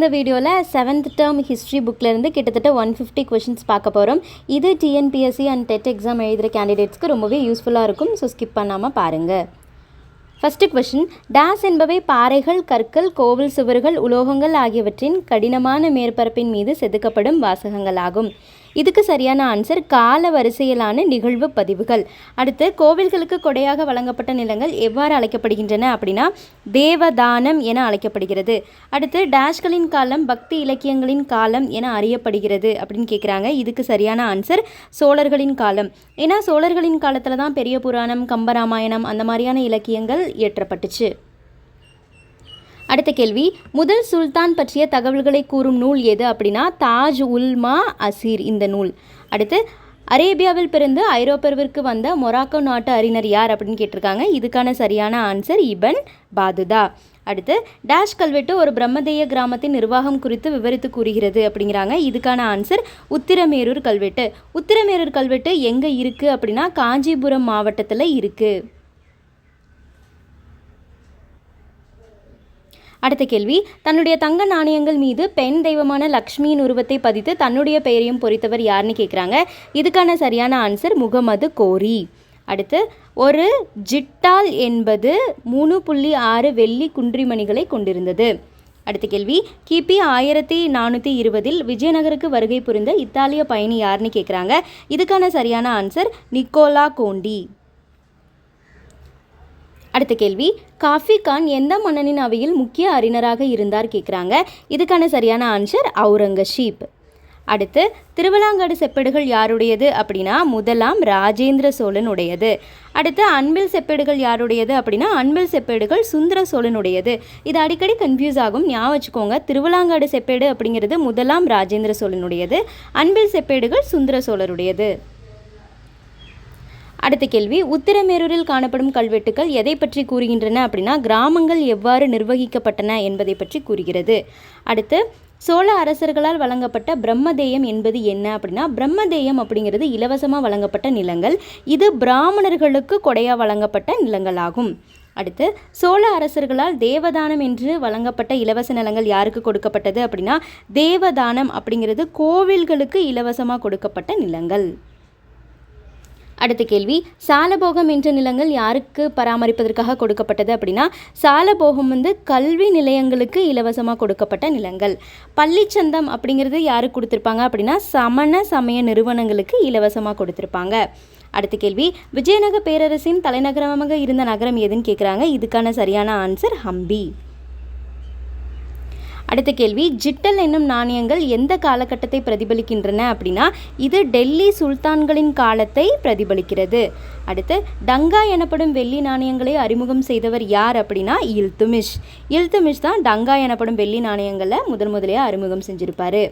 இந்த வீடியோவில் 7th term history புக்கிலேருந்து கிட்டத்தட்ட 150 கொஷின்ஸ் பார்க்க போகிறோம். இது டிஎன்பிஎஸ்சி அண்ட் டெட் எக்ஸாம் எழுதுகிற கேண்டிடேட்ஸ்க்கு ரொம்பவே யூஸ்ஃபுல்லாக இருக்கும். ஸோ ஸ்கிப் பண்ணாமல் பாருங்கள். ஃபஸ்ட்டு கொஷின், டேஸ் என்பவை பாறைகள், கற்கள், கோவில் சுவர்கள், உலோகங்கள் ஆகியவற்றின் கடினமான மேற்பரப்பின் மீது செதுக்கப்படும் வாசகங்களாகும். இதுக்கு சரியான ஆன்சர் கால வரிசையிலான நிகழ்வு பதிவுகள். அடுத்து, கோவில்களுக்கு கொடையாக வழங்கப்பட்ட நிலங்கள் எவ்வாறு அழைக்கப்படுகின்றன அப்படின்னா தேவதானம் என அழைக்கப்படுகிறது. அடுத்து, டேஷ்களின் காலம் பக்தி இலக்கியங்களின் காலம் என அறியப்படுகிறது அப்படின்னு கேட்குறாங்க. இதுக்கு சரியான ஆன்சர் சோழர்களின் காலம். ஏன்னா சோழர்களின் காலத்தில் தான் பெரிய புராணம், கம்பராமாயணம் அந்த மாதிரியான இலக்கியங்கள் இயற்றப்பட்டுச்சு. அடுத்த கேள்வி, முதல் சுல்தான் பற்றிய தகவல்களை கூறும் நூல் எது அப்படின்னா தாஜ் உல் மஅசீர் இந்த நூல். அடுத்து, அரேபியாவில் பிறந்து ஐரோப்பாவிற்கு வந்த மொராக்கோ நாட்டு அறிஞர் யார் அப்படின்னு கேட்டிருக்காங்க. இதுக்கான சரியான ஆன்சர் இபன் பாதுதா. அடுத்து, டேஷ் கல்வெட்டு ஒரு பிரம்மதேய கிராமத்தின் நிர்வாகம் குறித்து விவரித்து கூறுகிறது அப்படிங்கிறாங்க. இதுக்கான ஆன்சர் உத்திரமேரூர் கல்வெட்டு. உத்திரமேரூர் கல்வெட்டு எங்கே இருக்குது அப்படின்னா காஞ்சிபுரம் மாவட்டத்தில் இருக்குது. அடுத்த கேள்வி, தன்னுடைய தங்க நாணயங்கள் மீது பெண் தெய்வமான லக்ஷ்மியின் உருவத்தை பதித்து தன்னுடைய பெயரையும் பொறித்தவர் யாருன்னு கேட்குறாங்க. இதுக்கான சரியான ஆன்சர் முகமது கோரி. அடுத்து, ஒரு ஜிட்டால் என்பது 3.6 வெள்ளி குன்றிமணிகளை கொண்டிருந்தது. அடுத்த கேள்வி, கிபி 1420 விஜயநகருக்கு வருகை புரிந்த இத்தாலிய பயணி யாருன்னு கேட்குறாங்க. இதுக்கான சரியான ஆன்சர் நிக்கோலா கோண்டி. அடுத்த கேள்வி, காஃபி கான் எந்த மன்னனின் அவையில் முக்கிய அறிஞராக இருந்தார் கேட்குறாங்க. இதுக்கான சரியான ஆன்சர் அவுரங்கசீப். அடுத்து, திருவிழாங்காடு செப்பேடுகள் யாருடையது அப்படின்னா முதலாம் ராஜேந்திர சோழன் உடையது. அடுத்து, அன்பில் செப்பேடுகள் யாருடையது அப்படின்னா அன்பில் செப்பேடுகள் சுந்தர சோழனுடையது. இது அடிக்கடி கன்ஃபியூஸ் ஆகும், ஞாபகம் வச்சுக்கோங்க. திருவிழாங்காடு செப்பேடு அப்படிங்கிறது முதலாம் ராஜேந்திர சோழனுடையது, அன்பில் செப்பேடுகள் சுந்தர சோழருடையது. அடுத்த கேள்வி, உத்திரமேரூரில் காணப்படும் கல்வெட்டுக்கள் எதை பற்றி கூறுகின்றன அப்படின்னா கிராமங்கள் எவ்வாறு நிர்வகிக்கப்பட்டன என்பதை பற்றி கூறுகிறது. அடுத்து, சோழ அரசர்களால் வழங்கப்பட்ட பிரம்மதேயம் என்பது என்ன அப்படின்னா பிரம்மதேயம் அப்படிங்கிறது இலவசமாக வழங்கப்பட்ட நிலங்கள். இது பிராமணர்களுக்கு கொடையாக வழங்கப்பட்ட நிலங்களாகும். அடுத்து, சோழ அரசர்களால் தேவதானம் என்று வழங்கப்பட்ட இலவச நிலங்கள் யாருக்கு கொடுக்கப்பட்டது அப்படின்னா தேவதானம் அப்படிங்கிறது கோவில்களுக்கு இலவசமாக கொடுக்கப்பட்ட நிலங்கள். அடுத்த கேள்வி, சாலபோகம் என்ற நிலங்கள் யாருக்கு பராமரிப்பதற்காக கொடுக்கப்பட்டது அப்படின்னா சாலபோகம் கல்வி நிலையங்களுக்கு இலவசமாக கொடுக்கப்பட்ட நிலங்கள். பள்ளிச்சந்தம் அப்படிங்கிறது யாருக்கு கொடுத்துருப்பாங்க அப்படின்னா சமண சமய நிறுவனங்களுக்கு இலவசமாக கொடுத்துருப்பாங்க. அடுத்த கேள்வி, விஜயநகர பேரரசின் தலைநகரமாக இருந்த நகரம் எதுன்னு கேட்குறாங்க. இதுக்கான சரியான ஆன்சர் ஹம்பி. அடுத்த கேள்வி, ஜிட்டல் என்னும் நாணயங்கள் எந்த காலகட்டத்தை பிரதிபலிக்கின்றன அப்படின்னா இது டெல்லி சுல்தான்களின் காலத்தை பிரதிபலிக்கிறது. அடுத்து, டங்கா எனப்படும் வெள்ளி நாணயங்களை அறிமுகம் செய்தவர் யார் அப்படின்னா இல்துமிஷ். இல்துமிஷ் தான் டங்கா எனப்படும் வெள்ளி நாணயங்களை முதலையாக அறிமுகம் செஞ்சிருப்பாரு.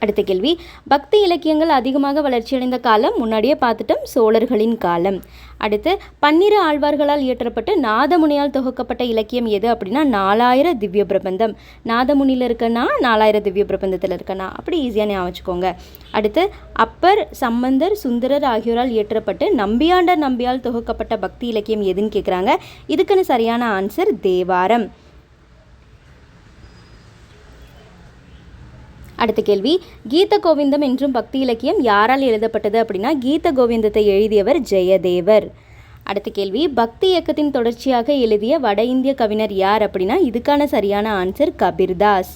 அடுத்த கேள்வி, பக்தி இலக்கியங்கள் அதிகமாக வளர்ச்சியடைந்த காலம் முன்னாடியே பார்த்துட்டோம், சோழர்களின் காலம். அடுத்து, 12 ஆழ்வார்களால் இயற்றப்பட்டு நாதமுனியால் தொகுக்கப்பட்ட இலக்கியம் எது அப்படின்னா 4000 திவ்ய பிரபந்தம். நாதமுனியில் இருக்கனா 4000 திவ்ய பிரபந்தத்தில் இருக்கனா அப்படி ஈஸியாக ஞாபகம் வச்சுக்கோங்க. அடுத்து, அப்பர், சம்பந்தர், சுந்தரர் ஆகியோரால் இயற்றப்பட்டு நம்பியாண்டர் நம்பியால் தொகுக்கப்பட்ட பக்தி இலக்கியம் எதுன்னு கேட்குறாங்க. இதுக்குன்னு சரியான ஆன்சர் தேவாரம். அடுத்த கேள்வி, கீத கோவிந்தம் என்றும் பக்தி இலக்கியம் யாரால் எழுதப்பட்டது அப்படின்னா கீத கோவிந்தத்தை எழுதியவர் ஜெயதேவர். அடுத்த கேள்வி, பக்தி இயக்கத்தின் தொடர்ச்சியாக எழுதிய வட இந்திய கவிஞர் யார் அப்படின்னா இதுக்கான சரியான ஆன்சர் கபீர்தாஸ்.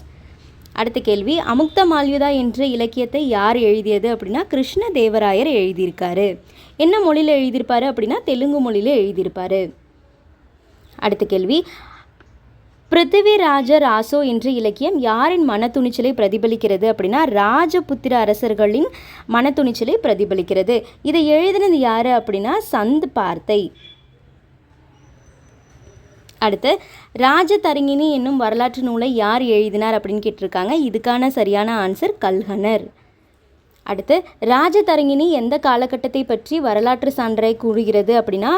அடுத்த கேள்வி, அமுக்த மால்யுதா என்ற இலக்கியத்தை யார் எழுதியது அப்படின்னா கிருஷ்ண தேவராயர் எழுதியிருக்காரு. என்ன மொழியில் எழுதியிருப்பாரு அப்படின்னா தெலுங்கு மொழியில் எழுதியிருப்பாரு. அடுத்த கேள்வி, பிருத்திவிராஜ ராசோ என்ற இலக்கியம் யாரின் மனத்துணிச்சலை பிரதிபலிக்கிறது அப்படின்னா ராஜபுத்திர அரசர்களின் மனத்துணிச்சலை பிரதிபலிக்கிறது. இதை எழுதினது யாரு அப்படின்னா சந்த் பார்த்தை. அடுத்து, ராஜதரங்கிணி என்னும் வரலாற்று நூலை யார் எழுதினார் அப்படின்னு கேட்டிருக்காங்க. இதுக்கான சரியான ஆன்சர் கல்ஹனர். அடுத்து, ராஜதரங்கிணி எந்த காலகட்டத்தை பற்றி வரலாற்று சான்றை கூறுகிறது அப்படின்னா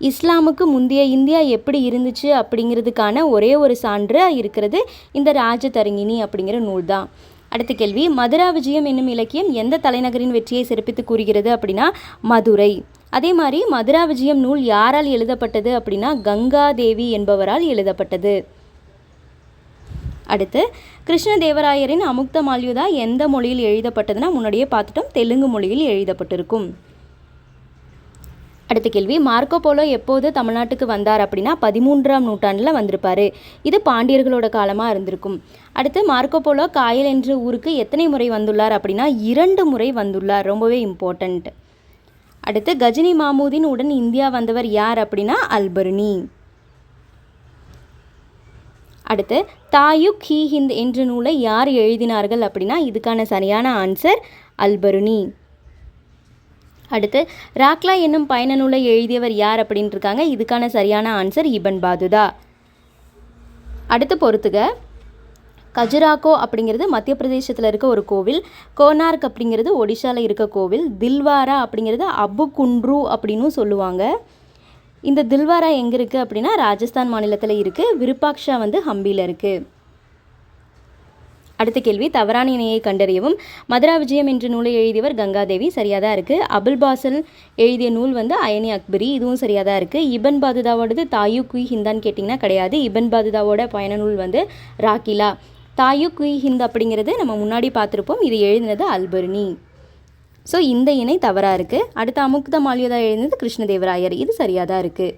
இஸ்லாமுக்கு முந்தைய இந்தியா எப்படி இருந்துச்சு அப்படிங்கிறதுக்கான ஒரே ஒரு சான்று இருக்கிறது இந்த ராஜதரங்கிணி அப்படிங்கிற நூல் தான். அடுத்த கேள்வி, மதுரா விஜயம் என்னும் இலக்கியம் எந்த தலைநகரின் வெற்றியை சிறப்பித்து கூறுகிறது அப்படின்னா மதுரை. அதே மாதிரி மதுரா விஜயம் நூல் யாரால் எழுதப்பட்டது அப்படின்னா கங்காதேவி என்பவரால் எழுதப்பட்டது. அடுத்து கிருஷ்ணதேவராயரின் அமுக்த மால்யுதா எந்த மொழியில் எழுதப்பட்டதுன்னா முன்னாடியே பார்த்துட்டோம், தெலுங்கு மொழியில் எழுதப்பட்டிருக்கும். அடுத்த கேள்வி, மார்க்கோ போலோ எப்போது தமிழ்நாட்டுக்கு வந்தார் அப்படின்னா 13ஆம் நூற்றாண்டில் வந்திருப்பார். இது பாண்டியர்களோட காலமாக இருந்திருக்கும். அடுத்து மார்க்கோ போலோ காயல் என்ற ஊருக்கு எத்தனை முறை வந்துள்ளார் அப்படின்னா 2 முறை வந்துள்ளார். ரொம்பவே இம்பார்ட்டண்ட். அடுத்து கஜினி மாமூதின் உடன் இந்தியா வந்தவர் யார் அப்படின்னா அல்பர்னி. அடுத்து தாயுக் ஹி ஹிந்த் என்ற நூலை யார் எழுதினார்கள் அப்படின்னா இதுக்கான சரியான ஆன்சர் அல்பர்னி. அடுத்து ராக்லா என்னும் பயண நூலை எழுதியவர் யார் அப்படின்ட்டு இருக்காங்க. இதுக்கான சரியான ஆன்சர் இபன் பாதுதா. அடுத்து பொறுத்துக, கஜுராகோ அப்படிங்கிறது மத்திய பிரதேசத்தில் இருக்க ஒரு கோவில், கோனார்க் அப்படிங்கிறது ஒடிஷாவில் இருக்க கோவில், தில்வாரா அப்படிங்கிறது அபுகுண்ட்ரு அப்படின்னு சொல்லுவாங்க. இந்த தில்வாரா எங்கே இருக்குது அப்படின்னா ராஜஸ்தான் மாநிலத்தில் இருக்குது. விருப்பாக்ஷா ஹம்பியில் இருக்குது. அடுத்த கேள்வி, தவறான இணையை கண்டறியவும். மதுரா விஜயம் என்ற நூலை எழுதியவர் கங்காதேவி, சரியாக தான் இருக்குது. அபுல் பாசல் எழுதிய நூல் அயனி அக்பரி, இதுவும் சரியாக தான் இருக்குது. இபன் பாதுதாவோடது தாயு குய் ஹிந்தான்னு கேட்டிங்கன்னா கிடையாது. இபன் பாதுதாவோட பயண நூல் ராக்கிலா. தாயு குய் ஹிந்த் அப்படிங்கிறது நம்ம முன்னாடி பார்த்துருப்போம், இது எழுதினது அல்பர்னி. ஸோ இந்த இணை தவறாக இருக்குது. அடுத்த அமுக்த மால்யுதா எழுதினது கிருஷ்ணதேவராயர், இது சரியாக தான் இருக்குது.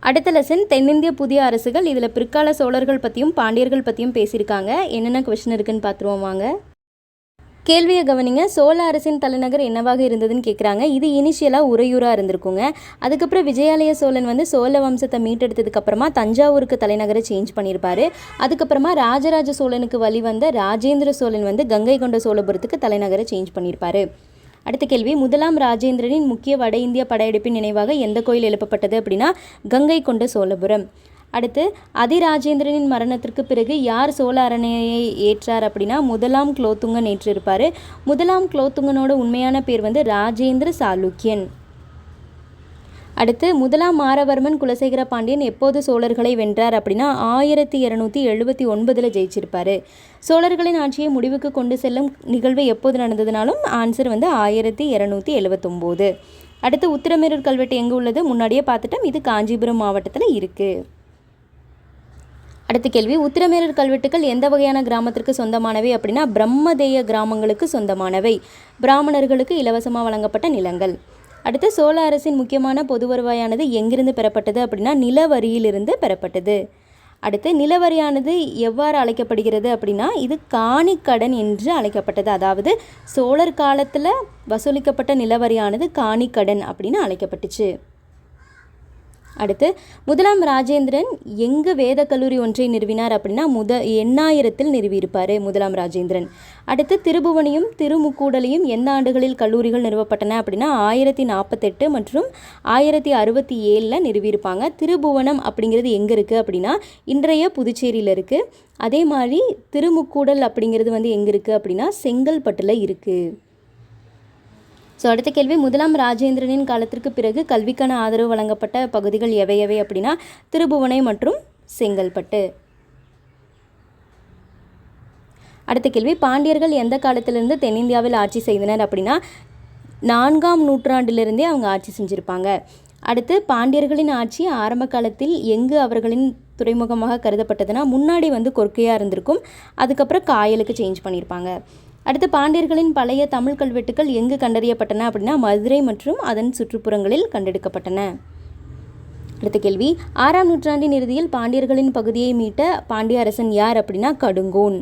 அடுத்த லெசன் தென்னிந்திய புதிய அரசுகள். இதில் பிற்கால சோழர்கள் பற்றியும் பாண்டியர்கள் பற்றியும் பேசியிருக்காங்க. என்னென்ன கொஸ்டின் இருக்குன்னு பார்த்துருவோம் வாங்க. கேள்வியை கவனிங்க. சோழ அரசின் தலைநகர் என்னவாக இருந்ததுன்னு கேட்குறாங்க. இது இனிஷியலாக உறையூராக இருந்திருக்குங்க. அதுக்கப்புறம் விஜயாலய சோழன் சோழ வம்சத்தை மீட்டெடுத்ததுக்கப்புறமா தஞ்சாவூருக்கு தலைநகரை சேஞ்ச் பண்ணியிருப்பார். அதுக்கப்புறமா ராஜராஜ சோழனுக்கு வழி வந்த ராஜேந்திர சோழன் கங்கை கொண்ட சோழபுரத்துக்கு தலைநகரை சேஞ்ச் பண்ணியிருப்பார். அடுத்த கேள்வி, முதலாம் ராஜேந்திரனின் முக்கிய வட இந்திய படையெடுப்பின் நினைவாக எந்த கோயில் எழுப்பப்பட்டது அப்படின்னா கங்கை கொண்ட சோழபுரம். அடுத்து அதிராஜேந்திரனின் மரணத்திற்கு பிறகு யார் சோழ அரணையை ஏற்றார் அப்படின்னா முதலாம் குலோத்துங்கன் ஏற்றிருப்பார். முதலாம் குலோத்துங்கனோட உண்மையான பேர் ராஜேந்திர சாளுக்கியன். அடுத்து முதலாம் மாரவர்மன் குலசேகர பாண்டியன் எப்போது சோழர்களை வென்றார் அப்படின்னா 1279 ஜெயிச்சிருப்பார். சோழர்களின் ஆட்சியை முடிவுக்கு கொண்டு செல்லும் நிகழ்வு எப்போது நடந்ததுனாலும் ஆன்சர் 1279. அடுத்து உத்திரமேரூர் கல்வெட்டு எங்கே உள்ளது முன்னாடியே பார்த்துட்டோம், இது காஞ்சிபுரம் மாவட்டத்தில் இருக்குது. அடுத்த கேள்வி, உத்திரமேரூர் கல்வெட்டுக்கள் எந்த வகையான கிராமத்திற்கு சொந்தமானவை அப்படின்னா பிரம்மதேய கிராமங்களுக்கு சொந்தமானவை, பிராமணர்களுக்கு இலவசமாக வழங்கப்பட்ட நிலங்கள். அடுத்து சோழ அரசின் முக்கியமான பொது வருவாயானது எங்கிருந்து பெறப்பட்டது அப்படின்னா நிலவரியிலிருந்து பெறப்பட்டது. அடுத்து நிலவரியானது எவ்வாறு அழைக்கப்படுகிறது அப்படின்னா இது காணிக்கடன் என்று அழைக்கப்பட்டது. அதாவது சோழர் காலத்தில் வசூலிக்கப்பட்ட நிலவரியானது காணிக்கடன் அப்படின்னு அழைக்கப்பட்டுச்சு. அடுத்து முதலாம் ராஜேந்திரன் எங்கு வேத கல்லூரி ஒன்றை நிறுவினார் அப்படின்னா எண்ணாயிரத்தில் நிறுவியிருப்பார் முதலாம் ராஜேந்திரன். அடுத்து திருபுவனியும் திருமுக்கூடலையும் எந்த ஆண்டுகளில் கல்லூரிகள் நிறுவப்பட்டன அப்படின்னா 1048 மற்றும் 1067 நிறுவியிருப்பாங்க. திருபுவனம் அப்படிங்கிறது எங்கே இருக்குது அப்படின்னா இன்றைய புதுச்சேரியில் இருக்குது. அதே மாதிரி திருமுக்கூடல் அப்படிங்கிறது எங்கே இருக்குது அப்படின்னா செங்கல்பட்டில் இருக்குது. ஸோ அடுத்த கேள்வி, முதலாம் ராஜேந்திரனின் காலத்திற்கு பிறகு கல்விக்கான ஆதரவு வழங்கப்பட்ட பகுதிகள் எவை அப்படின்னா திருபுவனை மற்றும் செங்கல்பட்டு. அடுத்த கேள்வி, பாண்டியர்கள் எந்த காலத்திலிருந்து தென்னிந்தியாவில் ஆட்சி செய்தனர் அப்படின்னா 4ஆம் நூற்றாண்டிலிருந்தே அவங்க ஆட்சி செஞ்சுருப்பாங்க. அடுத்து பாண்டியர்களின் ஆட்சி ஆரம்ப காலத்தில் எங்கு அவர்களின் துறைமுகமாக கருதப்பட்டதுன்னா முன்னாடி கொர்க்கையாக இருந்திருக்கும், அதுக்கப்புறம் காயலுக்கு சேஞ்ச் பண்ணியிருப்பாங்க. அடுத்து பாண்டியர்களின் பழைய தமிழ் கல்வெட்டுக்கள் எங்கு கண்டறியப்பட்டன அப்படின்னா மதுரை மற்றும் அதன் சுற்றுப்புறங்களில் கண்டெடுக்கப்பட்டன. அடுத்த கேள்வி, 6ஆம் நூற்றாண்டின் இறுதியில் பாண்டியர்களின் பகுதியை மீட்ட பாண்டிய அரசன் யார் அப்படின்னா கடுங்கோன்.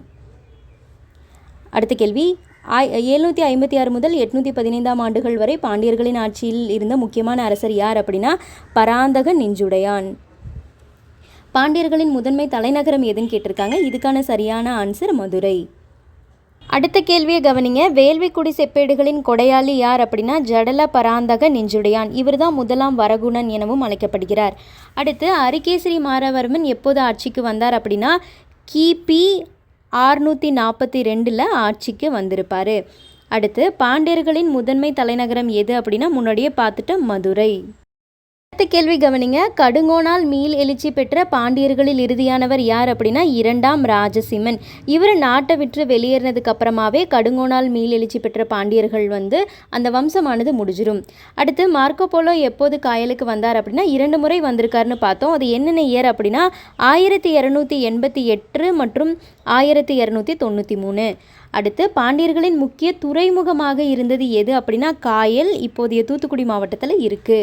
அடுத்த கேள்வி, 756 முதல் 815 ஆண்டுகள் வரை பாண்டியர்களின் ஆட்சியில் இருந்த முக்கியமான அரசர் யார் அப்படின்னா பராந்தக நெஞ்சுடையான். பாண்டியர்களின் முதன்மை தலைநகரம் எதுன்னு கேட்டிருக்காங்க. இதுக்கான சரியான ஆன்சர் மதுரை. அடுத்த கேள்வியை கவனிங்க. வேள்விக்குடி செப்பேடுகளின் கொடையாளி யார் அப்படின்னா ஜடல பராந்தக நெஞ்சுடையான். இவர் தான் முதலாம் வரகுணன் எனவும் அழைக்கப்படுகிறார். அடுத்து அரிகேசரி மாரவர்மன் எப்போது ஆட்சிக்கு வந்தார் அப்படின்னா கிபி 642 ஆட்சிக்கு வந்திருப்பார். அடுத்து பாண்டியர்களின் முதன்மை தலைநகரம் எது அப்படின்னா முன்னாடியே பார்த்துட்டு மதுரை. அடுத்த கேள்வி கவனிங்க. கடுங்கோனால் மீள் எழுச்சி பெற்ற பாண்டியர்களில் இறுதியானவர் யார் அப்படின்னா 2ஆம் ராஜசிம்மன். இவர் நாட்டை விட்டு வெளியேறினதுக்கு அப்புறமாவே கடுங்கோனால் மீள் எழுச்சி பெற்ற பாண்டியர்கள் அந்த வம்சமானது முடிஞ்சிடும். அடுத்து மார்க்கோ போலோ எப்போது காயலுக்கு வந்தார் அப்படின்னா 2 முறை வந்திருக்காருன்னு பார்த்தோம். அது என்னென்ன இயர் அப்படின்னா 1288 மற்றும் 1293. அடுத்து பாண்டியர்களின் முக்கிய துறைமுகமாக இருந்தது எது அப்படின்னா காயல், இப்போதைய தூத்துக்குடி மாவட்டத்தில் இருக்குது.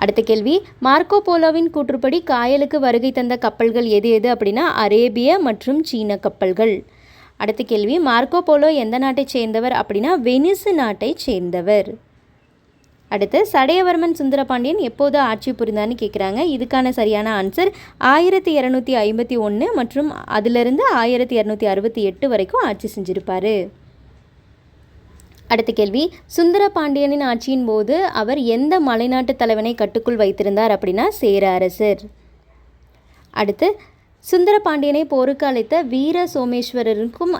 அடுத்த கேள்வி, மார்க்கோ போலோவின் கூற்றுப்படி காயலுக்கு வருகை தந்த கப்பல்கள் எது எது அப்படின்னா அரேபிய மற்றும் சீன கப்பல்கள். அடுத்த கேள்வி, மார்க்கோ போலோ எந்த நாட்டைச் சேர்ந்தவர் அப்படின்னா வெனிஸ் நாட்டைச் சேர்ந்தவர். அடுத்து, சடையவர்மன் சுந்தரபாண்டியன் எப்போது ஆட்சி புரிந்தான்னு கேட்குறாங்க. இதுக்கான சரியான ஆன்சர் 1251 மற்றும் அதிலிருந்து 1268 வரைக்கும் ஆட்சி செஞ்சிருப்பார். அடுத்த கேள்வி, சுந்தர பாண்டியனின் ஆட்சியின் போது அவர் எந்த மலைநாட்டு தலைவனை கட்டுக்குள் வைத்திருந்தார் அப்படின்னா சேர அரசர். அடுத்து, சுந்தர பாண்டியனை போருக்கு அழைத்த வீர சோமேஸ்வரருக்கும்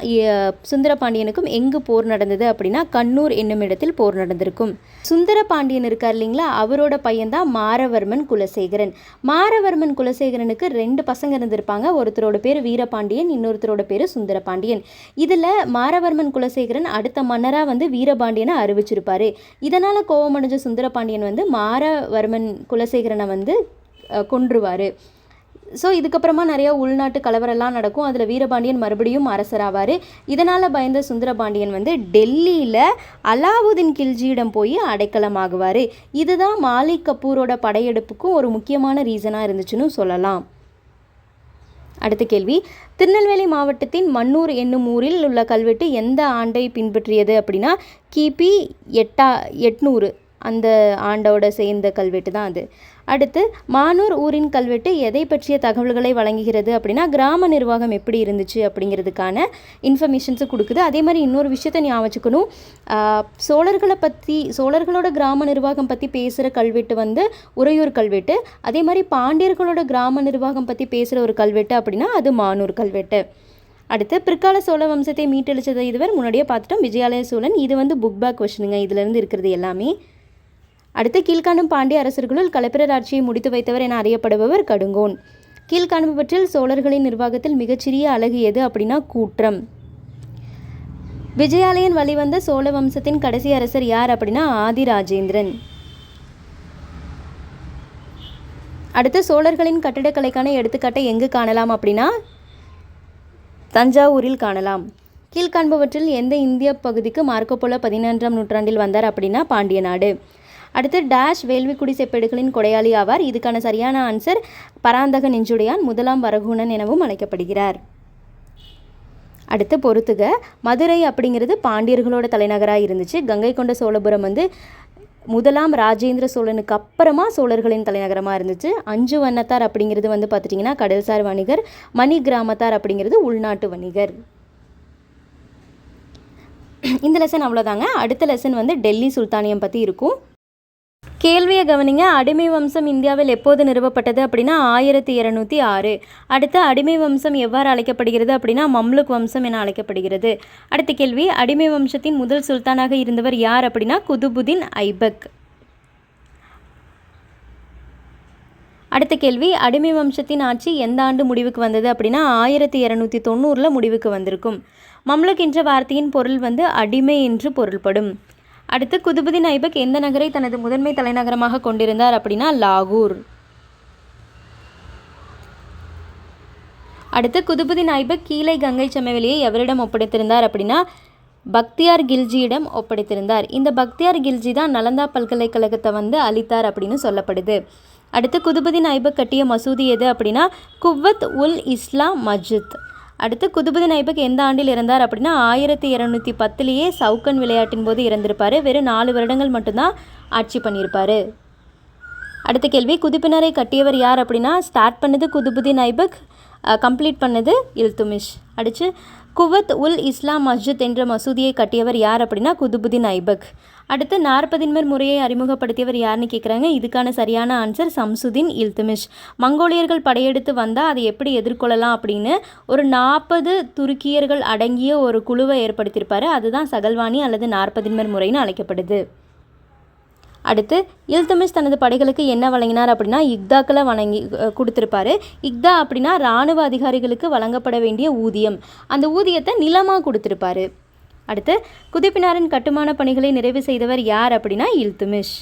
சுந்தர பாண்டியனுக்கும் எங்கு போர் நடந்தது அப்படின்னா கண்ணூர் என்னும் இடத்தில் போர் நடந்திருக்கும். சுந்தர பாண்டியன் இருக்கார் இல்லைங்களா, அவரோட பையன்தான் மாரவர்மன் குலசேகரன். மாரவர்மன் குலசேகரனுக்கு 2 பசங்க இருந்திருப்பாங்க. ஒருத்தரோட பேர் வீரபாண்டியன், இன்னொருத்தரோட பேர் சுந்தர பாண்டியன். இதில் மாரவர்மன் குலசேகரன் அடுத்த மன்னராக வீரபாண்டியனை அறிவிச்சிருப்பார். இதனால் கோபமடைஞ்ச சுந்தர பாண்டியன் மாரவர்மன் குலசேகரனை கொன்றுவார். ஸோ இதுக்கப்புறமா நிறையா உள்நாட்டு கலவரெல்லாம் நடக்கும். அதில் வீரபாண்டியன் மறுபடியும் அரசராவார். இதனால் பயந்த சுந்தரபாண்டியன் டெல்லியில் அலாவுதீன் கில்ஜியிடம் போய் அடைக்கலமாகுவார். இதுதான் மாலிக் கபூரோட படையெடுப்புக்கும் ஒரு முக்கியமான ரீசனாக இருந்துச்சுன்னு சொல்லலாம். அடுத்த கேள்வி, திருநெல்வேலி மாவட்டத்தின் மன்னூர் என்னும் ஊரில் உள்ள கல்வெட்டு எந்த ஆண்டை பின்பற்றியது அப்படின்னா கிபி 800 அந்த ஆண்டோட சேர்ந்த கல்வெட்டு தான் அது. அடுத்து, மானூர் ஊரின் கல்வெட்டு எதை பற்றிய தகவல்களை வழங்குகிறது அப்படின்னா கிராம நிர்வாகம் எப்படி இருந்துச்சு அப்படிங்கிறதுக்கான இன்ஃபர்மேஷன்ஸு கொடுக்குது. அதே மாதிரி இன்னொரு விஷயத்தை ஞாபகம் வச்சுக்கணும், சோழர்களோட கிராம நிர்வாகம் பற்றி பேசுகிற கல்வெட்டு உறையூர் கல்வெட்டு. அதே மாதிரி பாண்டியர்களோட கிராம நிர்வாகம் பற்றி பேசுகிற ஒரு கல்வெட்டு அப்படின்னா அது மானூர் கல்வெட்டு. அடுத்து, பிற்கால சோழ வம்சத்தை மீட்டெழுச்சதை இதுவரை முன்னாடியே பார்த்துட்டோம், விஜயாலய சோழன். இது புக் பேக் கொஸ்டினுங்க, இதுலேருந்து இருக்கிறது எல்லாமே. அடுத்து, கீழ்காணும் பாண்டிய அரசர்களுள் களப்பிரர் ஆட்சியை முடித்து வைத்தவர் என அறியப்படுபவர் கடுங்கோன். கீழ்காணுபவற்றில் சோழர்களின் நிர்வாகத்தில் மிகச்சிறிய அழகு எது அப்படின்னா கூற்றம். விஜயாலயன் வழிவந்த சோழ வம்சத்தின் கடைசி அரசர் யார் அப்படின்னா ஆதிராஜேந்திரன். அடுத்து, சோழர்களின் கட்டிடக்கலைக்கான எடுத்துக்காட்டை எங்கு காணலாம் அப்படின்னா தஞ்சாவூரில் காணலாம். கீழ்காண்பவற்றில் எந்த இந்திய பகுதிக்கு மார்க்கோ போலோ 14ஆம் நூற்றாண்டில் வந்தார் அப்படின்னா பாண்டிய நாடு. அடுத்து, டேஷ் வேள்விக்குடி செப்பேடுகளின் கொடையாளி ஆவார். இதுக்கான சரியான ஆன்சர் பராந்தக நெஞ்சுடையான், 1ஆம் வரகுணன் எனவும் அழைக்கப்படுகிறார். அடுத்து பொறுத்துக, மதுரை அப்படிங்கிறது பாண்டியர்களோட தலைநகராக இருந்துச்சு. கங்கை கொண்ட சோழபுரம் 1ஆம் ராஜேந்திர சோழனுக்கு அப்புறமா சோழர்களின் தலைநகரமாக இருந்துச்சு. 5 வண்ணத்தார் அப்படிங்கிறது பார்த்துட்டிங்கன்னா கடல்சார் வணிகர், மணி கிராமத்தார் அப்படிங்கிறது உள்நாட்டு வணிகர். இந்த லெசன் அவ்வளோதாங்க. அடுத்த லெசன் டெல்லி சுல்தானியம் பற்றி இருக்கும். கேள்வியை கவனிங்க. அடிமை வம்சம் இந்தியாவில் எப்போது நிறுவப்பட்டது அப்படின்னா 1206. அடுத்து, அடிமை வம்சம் எவ்வாறு அழைக்கப்படுகிறது அப்படின்னா மம்லுக் வம்சம் என அழைக்கப்படுகிறது. அடுத்த கேள்வி, அடிமை வம்சத்தின் முதல் சுல்தானாக இருந்தவர் யார் அப்படின்னா குதுபுதீன் ஐபக். அடுத்த கேள்வி, அடிமை வம்சத்தின் ஆட்சி எந்த ஆண்டு முடிவுக்கு வந்தது அப்படின்னா 1290 முடிவுக்கு வந்திருக்கும். மம்லுக் என்ற வார்த்தையின் பொருள் அடிமை என்று பொருள்படும். அடுத்து, குதுபுதீன் ஐபக் எந்த நகரை தனது முதன்மை தலைநகரமாக கொண்டிருந்தார் அப்படின்னா லாகூர். அடுத்து, குதுபுதீன் ஐபக் கீழே கங்கை சமவெளியை எவரிடம் ஒப்படைத்திருந்தார் அப்படின்னா பக்தியார் கில்ஜியிடம் ஒப்படைத்திருந்தார். இந்த பக்தியார் கில்ஜி தான் நலந்தா பல்கலைக்கழகத்தை அளித்தார் அப்படின்னு சொல்லப்படுது. அடுத்து, குதுபுதீன் ஐபக் கட்டிய மசூதி எது அப்படின்னா குவ்வத் உல் இஸ்லாம் மஸ்ஜித். அடுத்து, குதுபுதீன் ஐபக் எந்த ஆண்டில் இறந்தார் அப்படின்னா 1210 சவுக்கன் விளையாட்டின் போது இறந்திருப்பார். வெறும் 4 வருடங்கள் மட்டும்தான் ஆட்சி பண்ணியிருப்பார். அடுத்த கேள்வி, குதுப்பினரை கட்டியவர் யார் அப்படின்னா ஸ்டார்ட் பண்ணது குதுபுதீன் ஐபக், கம்ப்ளீட் பண்ணது இல்துமிஷ். அடுத்து, குவத் உல் இஸ்லாம் மஸ்ஜித் என்ற மசூதியை கட்டியவர் யார் அப்படின்னா குதுபுதீன் ஐபக். அடுத்து, 40 முறையை அறிமுகப்படுத்தியவர் யாருன்னு கேட்குறாங்க. இதுக்கான சரியான ஆன்சர் சம்சுதீன் இல்துமிஷ். மங்கோலியர்கள் படையெடுத்து வந்தால் அதை எப்படி எதிர்கொள்ளலாம் அப்படின்னு ஒரு 40 துருக்கியர்கள் அடங்கிய ஒரு குழுவை ஏற்படுத்தியிருப்பார். அதுதான் சகல்வானி அல்லது 40 முறைன்னு அழைக்கப்படுது. அடுத்து இல்துமிஷ் தனது படைகளுக்கு என்ன வழங்கினார் அப்படின்னா இக்தாக்களை கொடுத்துருப்பாரு. இக்தா அப்படின்னா இராணுவ அதிகாரிகளுக்கு வழங்கப்பட வேண்டிய ஊதியம், அந்த ஊதியத்தை நிலமாக கொடுத்துருப்பாரு. அடுத்து குதுப்பினாரின் கட்டுமான பணிகளை நிறைவு செய்தவர் யார் அப்படின்னா இல்துமிஷ்.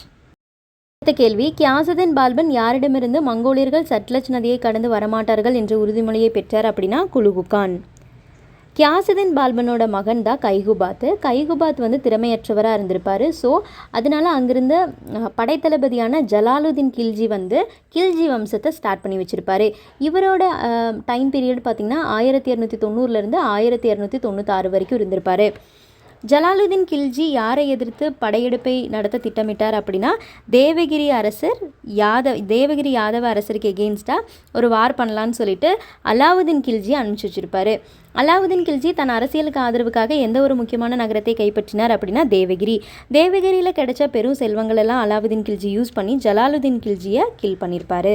அடுத்த கேள்வி, கியாசுதீன் பால்பன் யாரிடமிருந்து மங்கோலியர்கள் சட்லஜ் நதியை கடந்து வரமாட்டார்கள் என்ற உறுதிமொழியை பெற்றார் அப்படின்னா குலுகுகான். கியாசுதீன் பால்பனோட மகன் தான் கைகுபாத் வந்து திறமையற்றவராக இருந்திருப்பார். ஸோ அதனால் அங்கிருந்த படைத்தளபதியான ஜலாலுதீன் கில்ஜி வந்து கில்ஜி வம்சத்தை ஸ்டார்ட் பண்ணி வச்சுருப்பார். இவரோட டைம் பீரியட் பார்த்திங்கன்னா 1290 1296 வரைக்கும் இருந்திருப்பார். ஜலாலுதீன் கில்ஜி யாரை எதிர்த்து படையெடுப்பை நடத்த திட்டமிட்டார் அப்படின்னா தேவகிரி யாதவ அரசருக்கு எகெயின்ஸ்டாக ஒரு வார் பண்ணலான்னு சொல்லிட்டு அலாவுதீன் கில்ஜி அனுப்பிச்சி வச்சுருப்பார். அலாவுதீன் கில்ஜி தன் அரசியலுக்கு ஆதரவுக்காக எந்த ஒரு முக்கியமான நகரத்தை கைப்பற்றினார் அப்படின்னா தேவகிரியில் கிடைச்ச பெரும் செல்வங்களெல்லாம் அலாவுதீன் கில்ஜி யூஸ் பண்ணி ஜலாலுதீன் கில்ஜியை கில் பண்ணியிருப்பார்.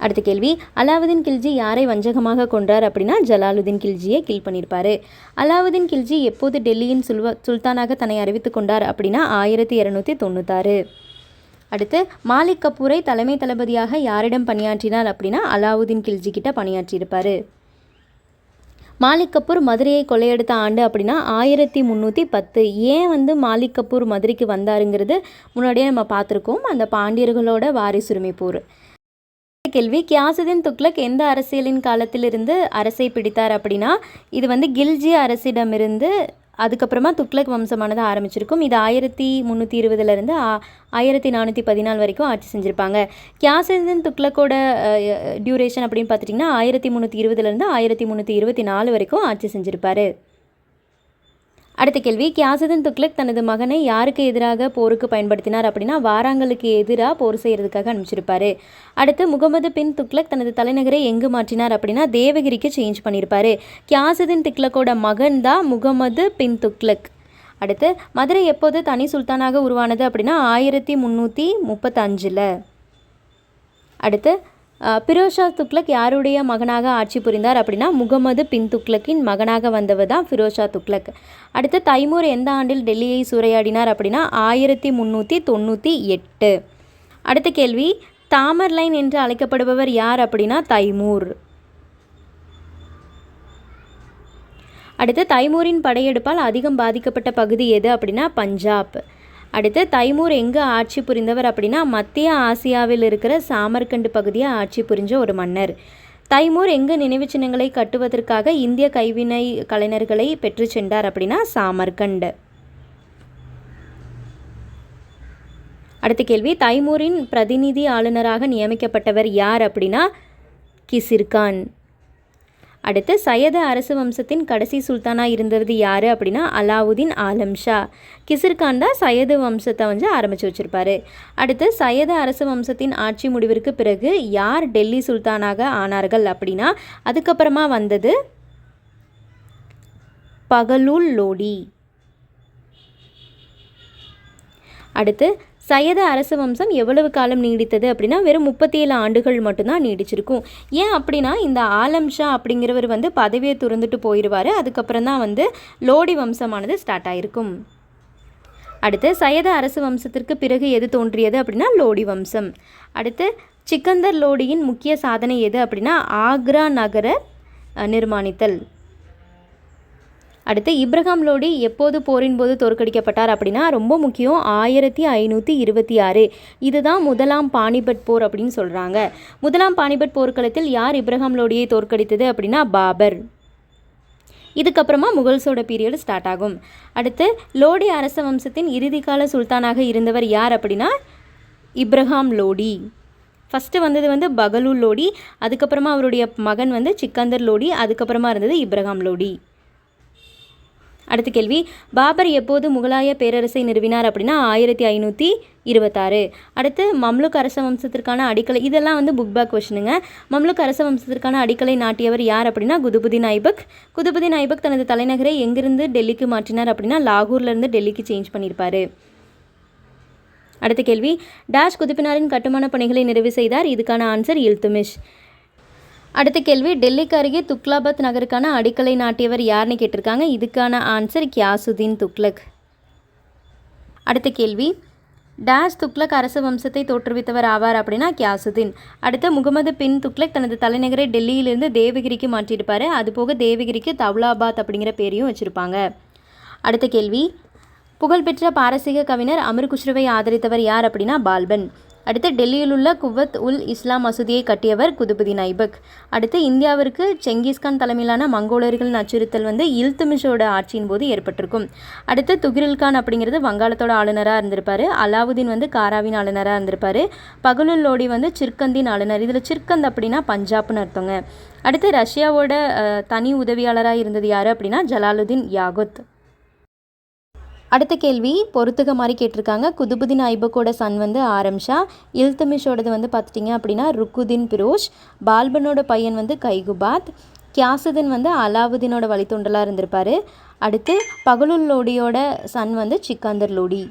அடுத்த கேள்வி, அலாவுதீன் கில்ஜி யாரை வஞ்சகமாக கொன்றார் அப்படின்னா ஜலாலுதீன் கில்ஜியை கில் பண்ணியிருப்பார். அலாவுதீன் கில்ஜி எப்போது டெல்லியின் சுல்தானாக தன்னை அறிவித்து கொண்டார் அப்படின்னா 1296. அடுத்து மாலிக் கபூரை தலைமை தளபதியாக யாரிடம் பணியாற்றினார் அப்படின்னா அலாவுதீன் கில்ஜி கிட்ட பணியாற்றியிருப்பார். மாலிக் கபூர் மதுரையை கொள்ளையெடுத்த ஆண்டு அப்படின்னா 1310. ஏன் வந்து மாலிக் கபூர் மதுரைக்கு வந்தாருங்கிறது முன்னாடியே நம்ம பார்த்துருக்கோம், அந்த பாண்டியர்களோட வாரிசுரிமை போர். கேள்வி, கியாசுதீன் துக்ளக் எந்த அரசியலின் காலத்திலிருந்து அரசை பிடித்தார் அப்படின்னா இது வந்து கில்ஜி அரசிடமிருந்து அதுக்கப்புறமா துக்ளக் வம்சமானது ஆரம்பிச்சிருக்கும். இது 1320 1414 வரைக்கும் ஆட்சி செஞ்சுருப்பாங்க. கியாசுதீன் துக்ளக்கோட டியூரேஷன் அப்படின்னு பார்த்துட்டிங்கன்னா 1320 1324 வரைக்கும் ஆட்சி செஞ்சுருப்பார். அடுத்த கேள்வி, கியாசுதீன் துக்ளக் தனது மகனை யாருக்கு எதிராக போருக்கு பயன்படுத்தினார் அப்படின்னா வாராங்களுக்கு எதிராக போர் செய்கிறதுக்காக அனுப்பிச்சிருப்பார். அடுத்து முகமது பின் துக்ளக் தனது தலைநகரை எங்கு மாற்றினார் அப்படின்னா தேவகிரிக்கு சேஞ்ச் பண்ணியிருப்பார். கியாசுதீன் துக்ளக்கோட மகன் தான் முகமது பின் துக்ளக். அடுத்து மதுரை எப்போது தனி சுல்தானாக உருவானது அப்படின்னா 1335. அடுத்து ஃபிரோஷா துக்ளக் யாருடைய மகனாக ஆட்சி புரிந்தார் அப்படின்னா முகமது பின் துக்ளக்கின் மகனாக வந்தவர் தான் ஃபிரோஷா துக்ளக். அடுத்து தைமூர் எந்த ஆண்டில் டெல்லியை சூறையாடினார் அப்படின்னா 1398. அடுத்த கேள்வி, தாமர்லைன் என்று அழைக்கப்படுபவர் யார் அப்படின்னா தைமூர். அடுத்து தைமூரின் படையெடுப்பால் அதிகம் பாதிக்கப்பட்ட பகுதி எது அப்படின்னா பஞ்சாப். அடுத்து தைமூர் எங்கே ஆட்சி புரிந்தவர் அப்படின்னா மத்திய ஆசியாவில் இருக்கிற சாமர்கண்ட் பகுதியை ஆட்சி புரிஞ்ச ஒரு மன்னர். தைமூர் எங்கு நினைவு சின்னங்களை கட்டுவதற்காக இந்திய கைவினை கலைஞர்களை பெற்று சென்றார் அப்படின்னா சாமர்கண்ட். அடுத்த கேள்வி, தைமூரின் பிரதிநிதி ஆளுநராக நியமிக்கப்பட்டவர் யார் அப்படின்னா கிசிர்கான். அடுத்து சையது அரசு வம்சத்தின் கடைசி சுல்தானாக இருந்தது யார் அப்படின்னா அலாவுதீன் ஆலம் ஷா. கிசிர்கான் தான் சையது வம்சத்தை வந்து ஆரம்பித்து வச்சுருப்பார். அடுத்து சையது அரசு வம்சத்தின் ஆட்சி முடிவிற்கு பிறகு யார் டெல்லி சுல்தானாக ஆனார்கள் அப்படின்னா அதுக்கப்புறமா வந்தது பகலூல் லோடி. அடுத்து சையது அரசு வம்சம் எவ்வளவு காலம் நீடித்தது அப்படின்னா வெறும் 37 ஆண்டுகள் மட்டும்தான் நீடிச்சிருக்கும். ஏன் அப்படின்னா இந்த ஆலம் ஷா அப்படிங்கிறவர் வந்து பதவியை துறந்துட்டு போயிடுவார். அதுக்கப்புறம் தான் வந்து லோடி வம்சமானது ஸ்டார்ட் ஆகிருக்கும். அடுத்து சையது அரசு வம்சத்திற்கு பிறகு எது தோன்றியது அப்படின்னா லோடி வம்சம். அடுத்து சிக்கந்தர் லோடியின் முக்கிய சாதனை எது அப்படின்னா ஆக்ரா நகர நிர்மாணித்தல். அடுத்து இப்ராஹிம் லோடி எப்போது போரின் போது தோற்கடிக்கப்பட்டார் அப்படின்னா ரொம்ப முக்கியம் 1526. இதுதான் முதலாம் பானிபட் போர் அப்படின்னு சொல்கிறாங்க. முதலாம் பானிபட் போர்க்களத்தில் யார் இப்ராஹிம் லோடியை தோற்கடித்தது அப்படின்னா பாபர். இதுக்கப்புறமா முகல்ஸோட பீரியட் ஸ்டார்ட் ஆகும். அடுத்து லோடி அரச வம்சத்தின் இறுதிக்கால சுல்தானாக இருந்தவர் யார் அப்படின்னா இப்ராஹிம் லோடி. ஃபஸ்ட்டு வந்தது வந்து பகலூல் லோடி, அதுக்கப்புறமா அவருடைய மகன் வந்து சிக்கந்தர் லோடி, அதுக்கப்புறமா இருந்தது இப்ராஹிம் லோடி. அடுத்த கேள்வி, பாபர் எப்போது முகலாய பேரரசை நிறுவினார் அப்படின்னா 1526. அடுத்து மம்லுக் அரச வம்சத்திற்கான அடிக்கலை, இதெல்லாம் வந்து புக் பேக் கொஷனுங்க. மம்லுக் அரச வம்சத்திற்கான அடிக்கலை நாட்டியவர் யார் அப்படின்னா குதுபுதீன் ஐபக். குதுபுதீன் ஐபக் தனது தலைநகரை எங்கிருந்து டெல்லிக்கு மாற்றினார் அப்படின்னா லாகூர்லேருந்து டெல்லிக்கு சேஞ்ச் பண்ணியிருப்பார். அடுத்த கேள்வி, டாஷ் குதுப்பினாரின் கட்டுமான பணிகளை நிறைவு செய்தார். இதுக்கான ஆன்சர் இல்துமிஷ். அடுத்த கேள்வி, டெல்லிக்கு அருகே துக்லாபத் நகருக்கான அடிக்கலை நாட்டியவர் யாருன்னு கேட்டிருக்காங்க. இதுக்கான ஆன்சர் கியாசுதீன் துக்ளக். அடுத்த கேள்வி, டேஷ் துக்ளக் அரச வம்சத்தை தோற்றுவித்தவர் ஆவார் அப்படின்னா கியாசுதீன். அடுத்து முகமது பின் துக்ளக் தனது தலைநகரை டெல்லியிலிருந்து தேவகிரிக்கு மாற்றியிருப்பார். அதுபோக தேவகிரிக்கு தௌலாபாத் அப்படிங்கிற பேரையும் வச்சுருப்பாங்க. அடுத்த கேள்வி, புகழ்பெற்ற பாரசீக கவிஞர் அமீர் குஸ்ருவை ஆதரித்தவர் யார் அப்படின்னா பால்பன். அடுத்து டெல்லியில் உள்ள குவத் உல் இஸ்லாம் மசூதியை கட்டியவர் குதுபுதீன் ஐபக். அடுத்து இந்தியாவிற்கு செங்கிஸ்கான் தலைமையிலான மங்கோலர்களின் அச்சுறுத்தல் இல்துமிஷோட ஆட்சியின் போது ஏற்பட்டிருக்கும். அடுத்து துக்ரில்கான் அப்படிங்கிறது வங்காளத்தோட ஆளுநராக இருந்திருப்பார். அலாவுதீன் காராவின் ஆளுநராக இருந்திருப்பார். பகலுல் லோடி சிர்கந்தின் ஆளுநர். இதில் சிர்கந்த் அப்படின்னா பஞ்சாப்னு அர்த்தங்க. அடுத்து ரஷ்யாவோட தனி உதவியாளராக இருந்தது யார் அப்படின்னா ஜலாலுதீன் யாகுத். அடுத்த கேள்வி பொறுத்துக்க மாதிரி கேட்டிருக்காங்க. குதுபுதீன் ஐபக்கோட சன் ஆரம் ஷா. இல்துமிஷோடது பார்த்துட்டிங்க அப்படின்னா ருக்குதீன் பிரோஷ். பால்பனோட பையன் கைகுபாத். கியாசுதீன் அலாவுதீனோட வழித்தோன்றலாக இருந்திருப்பார். அடுத்து பகலுல் லோடியோட சன் சிக்கந்தர் லோடி.